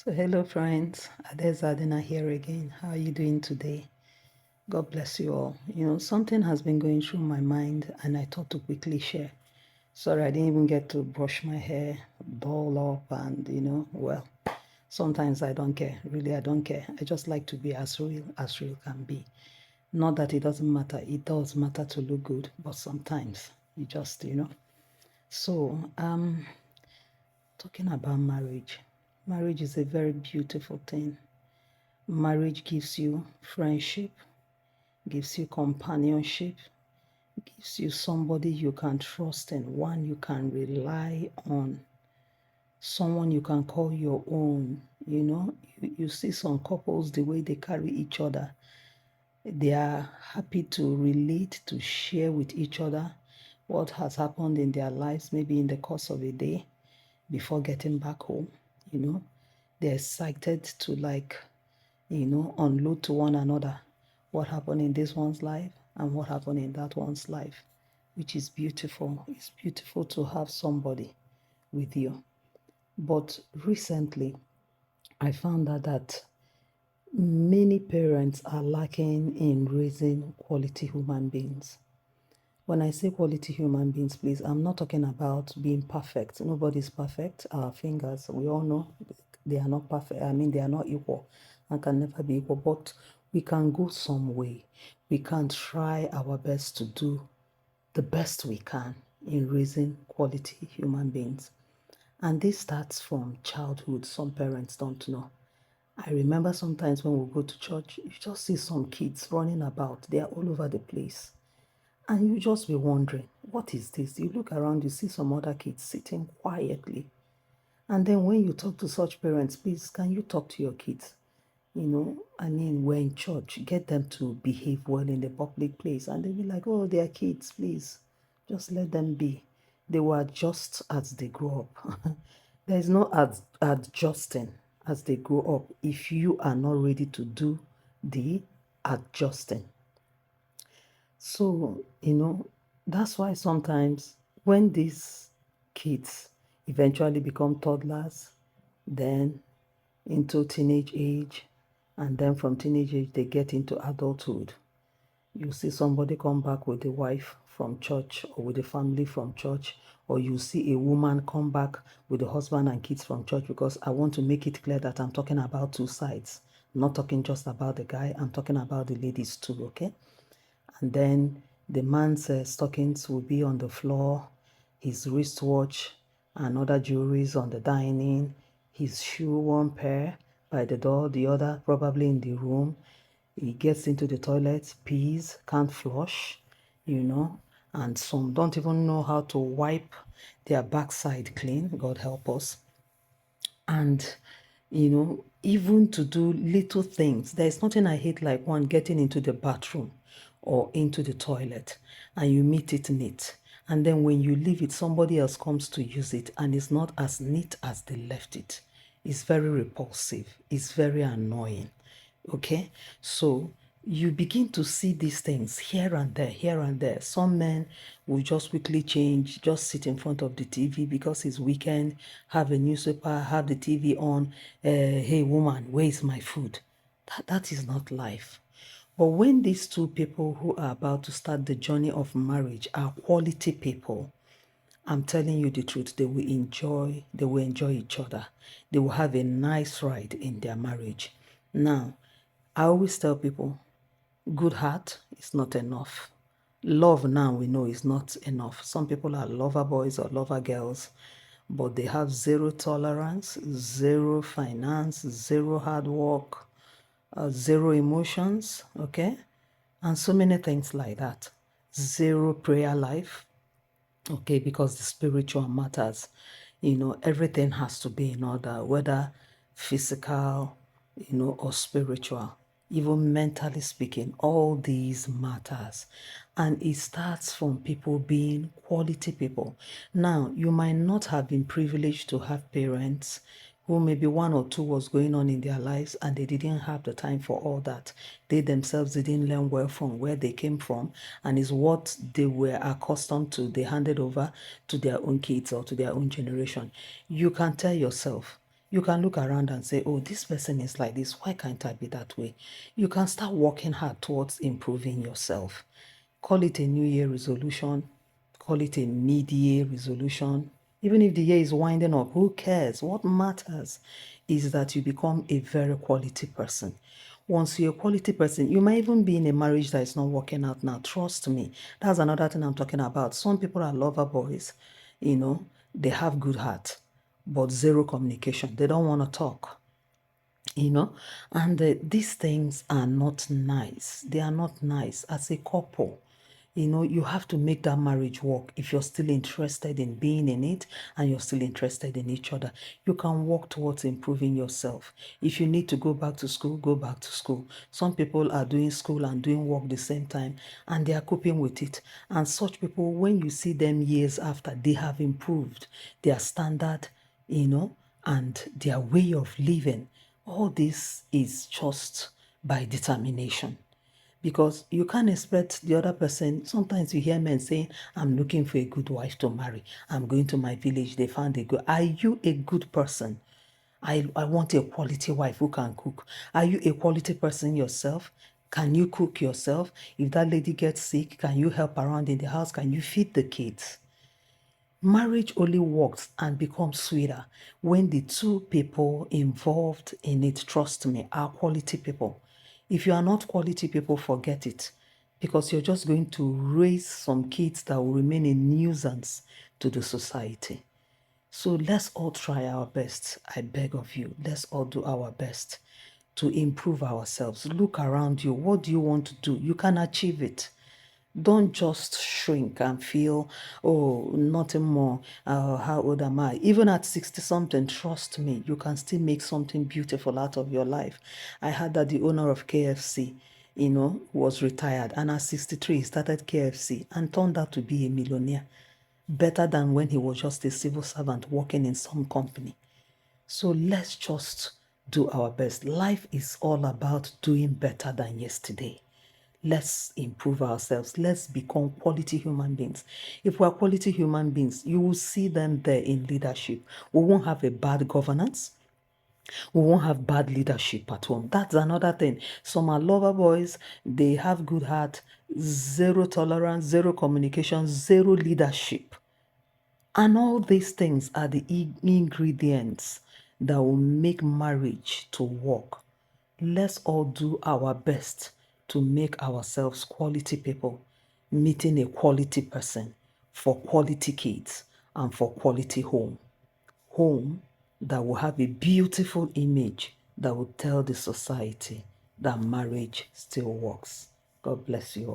So hello friends, Ades Adena here again. How are you doing today? God bless you all. Something has been going through my mind and I thought to quickly share. Sorry, I didn't even get to brush my hair, ball up and well, sometimes I don't care. Really, I don't care. I just like to be as real can be. Not that it doesn't matter. It does matter to look good, but sometimes you just. So, talking about marriage. Marriage is a very beautiful thing. Marriage gives you friendship, gives you companionship, gives you somebody you can trust and one you can rely on, someone you can call your own. You see some couples, the way they carry each other, they are happy to relate, to share with each other what has happened in their lives, maybe in the course of a day before getting back home. You know, they're excited to unload to one another what happened in this one's life and what happened in that one's life, which is beautiful. It's beautiful to have somebody with you. But recently, I found out that many parents are lacking in raising quality human beings. When I say quality human beings, please, I'm not talking about being perfect. Nobody's perfect. Our fingers, we all know they are not perfect. I mean, they are not equal and can never be equal, but we can go some way. We can try our best to do the best we can in raising quality human beings. And this starts from childhood. Some parents don't know. I remember sometimes when we go to church, you just see some kids running about. They are all over the place. And you just be wondering, what is this? You look around, you see some other kids sitting quietly. And then when you talk to such parents, please, can you talk to your kids? I mean, we're in church, get them to behave well in the public place. And they'll be like, oh, they are kids, please. Just let them be. They will adjust as they grow up. There is no adjusting as they grow up if you are not ready to do the adjusting. So, that's why sometimes when these kids eventually become toddlers, then into teenage age, and then from teenage age they get into adulthood, you see somebody come back with a wife from church or with a family from church, or you see a woman come back with a husband and kids from church, because I want to make it clear that I'm talking about two sides. I'm not talking just about the guy, I'm talking about the ladies too, okay? And then the man's stockings will be on the floor, his wristwatch and other jewelries on the dining, his shoe one pair by the door, the other probably in the room. He gets into the toilet, pees, can't flush, and some don't even know how to wipe their backside clean, God help us. And even to do little things, there's nothing I hate like one getting into the bathroom or into the toilet and you meet it neat, and then when you leave it, somebody else comes to use it and it's not as neat as they left it. It's very repulsive, it's very annoying. Okay, so you begin to see these things here and there, here and there. Some men will just quickly change, just sit in front of the TV because it's weekend, have a newspaper, have the TV on. Hey, woman, where is my food? That is not life. But when these two people who are about to start the journey of marriage are quality people, I'm telling you the truth, they will enjoy each other. They will have a nice ride in their marriage. Now, I always tell people, good heart is not enough. Love now we know is not enough. Some people are lover boys or lover girls, but they have zero tolerance, zero finance, zero hard work, zero emotions, okay? And so many things like that. Zero prayer life, okay, because the spiritual matters. Everything has to be in order, whether physical, or spiritual, even mentally speaking, all these matters. And it starts from people being quality people. Now, you might not have been privileged to have parents who maybe one or two was going on in their lives and they didn't have the time for all that. They themselves didn't learn well from where they came from, and is what they were accustomed to, they handed over to their own kids or to their own generation. You can tell yourself, You can look around and say, oh, this person is like this. Why can't I be that way? You can start working hard towards improving yourself. Call it a New Year resolution. Call it a mid-year resolution. Even if the year is winding up, who cares? What matters is that you become a very quality person. Once you're a quality person, you might even be in a marriage that is not working out now. Trust me. That's another thing I'm talking about. Some people are lover boys, they have good heart, but zero communication. They don't want to talk. And these things are not nice. They are not nice as a couple. You have to make that marriage work. If you're still interested in being in it and you're still interested in each other, you can work towards improving yourself. If you need to go back to school, go back to school. Some people are doing school and doing work the same time, and they are coping with it. And such people, when you see them years after, they have improved their standard, and their way of living. All this is just by determination, because you can't expect the other person. Sometimes you hear men saying, I'm looking for a good wife to marry. I'm going to my village. They found a good. Are you a good person? I want a quality wife who can cook. Are you a quality person yourself? Can you cook yourself? If that lady gets sick, can you help around in the house? Can you feed the kids? Marriage only works and becomes sweeter when the two people involved in it, trust me, are quality people. If you are not quality people, forget it, because you're just going to raise some kids that will remain a nuisance to the society. So let's all try our best. I beg of you, let's all do our best to improve ourselves. Look around you. What do you want to do? You can achieve it. Don't just shrink and feel, oh, nothing more. How old am I? Even at 60 something, trust me, you can still make something beautiful out of your life. I heard that the owner of KFC, was retired, and at 63, he started KFC and turned out to be a millionaire. Better than when he was just a civil servant working in some company. So let's just do our best. Life is all about doing better than yesterday. Let's improve ourselves. Let's become quality human beings. If we're quality human beings, you will see them there in leadership. We won't have a bad governance. We won't have bad leadership at home. That's another thing. Some are lover boys. They have good heart, zero tolerance, zero communication, zero leadership. And all these things are the ingredients that will make marriage to work. Let's all do our best to make ourselves quality people, meeting a quality person for quality kids and for quality home. Home that will have a beautiful image that will tell the society that marriage still works. God bless you all.